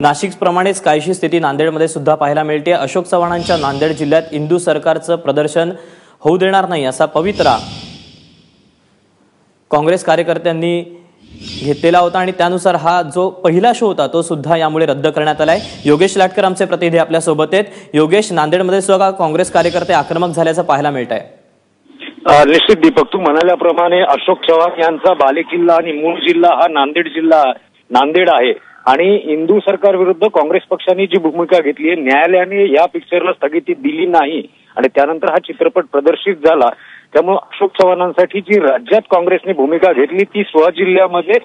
नाशिक प्रमाणेच काहीशी स्थिती नांदेडमध्ये सुद्धा पाहायला मिळते। अशोक चव्हाणांच्या नांदेड जिल्ह्यात इंदू सरकारचं प्रदर्शन होऊ देणार नाही असा पवित्रा काँग्रेस कार्यकर्त्यांनी घेतलेला होता आणि त्यानुसार हा जो पहिला शो होता तो सुद्धा यामुळे रद्द करण्यात आलाय। योगेश लाटकर आमचे प्रतिनिधी आपल्या सोबत आहेत। योगेश, नांदेडमध्ये सुद्धा काँग्रेस कार्यकर्ते आक्रमक झाल्याचं पाहायला मिळतंय। निश्चित दीपक, तू म्हणाल्याप्रमाणे अशोक चव्हाण यांचा बालेकिल्ला आणि मूळ जिल्हा हा नांदेड आहे आणि इंदू सरकार विरुद्ध काँग्रेस पक्षाने जी भूमिका घेतली आहे, न्यायालयाने या पिक्चरला स्थगिती दिली नाही आणि त्यानंतर हा चित्रपट प्रदर्शित झाला। त्यामुळे अशोक चव्हाणांसाठी जी राज्यात काँग्रेसने भूमिका घेतली ती स्वजिल्ह्यामध्ये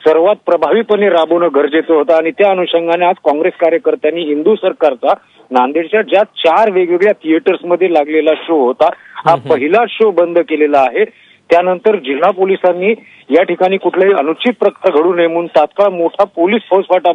सर्वात प्रभावीपणे राबवणं गरजेचं होतं आणि त्या अनुषंगाने आज काँग्रेस कार्यकर्त्यांनी इंदू सरकारचा नांदेडच्या ज्या 4 वेगवेगळ्या थिएटर्समध्ये लागलेला शो होता हा पहिला शो बंद केलेला आहे। त्यानंतर जिल्हा पोलिसांनी या ठिकाणी कुठलाही अनुचित प्रकार घडू नये म्हणून तात्काळ मोठा पोलीस फौजफाटा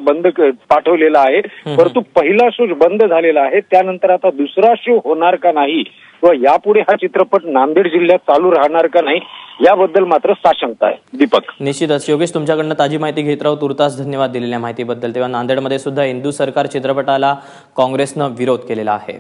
पाठवलेला आहे, परंतु पहिला शो बंद झालेला आहे। त्यानंतर आता दुसरा शो होणार का नाही किंवा यापुढे हा चित्रपट नांदेड जिल्ह्यात चालू राहणार का नाही याबद्दल मात्र साशंकता आहे। दीपक, निश्चितच योगेश, तुमच्याकडनं ताजी माहिती घेत राहू। तुर्तास धन्यवाद दिलेल्या माहितीबद्दल। तेव्हा नांदेडमध्ये सुद्धा इंदू सरकार चित्रपटाला काँग्रेसनं विरोध केलेला आहे।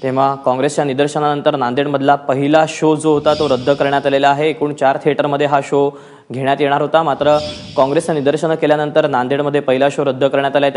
तेव्हा काँग्रेसच्या निदर्शनानंतर नांदेडमधला पहिला शो जो होता तो रद्द करण्यात आलेला आहे। एकूण 4 थिएटरमध्ये हा शो घेण्यात येणार होता, मात्र काँग्रेसच्या निदर्शनं केल्यानंतर नांदेडमध्ये पहिला शो रद्द करण्यात आलाय।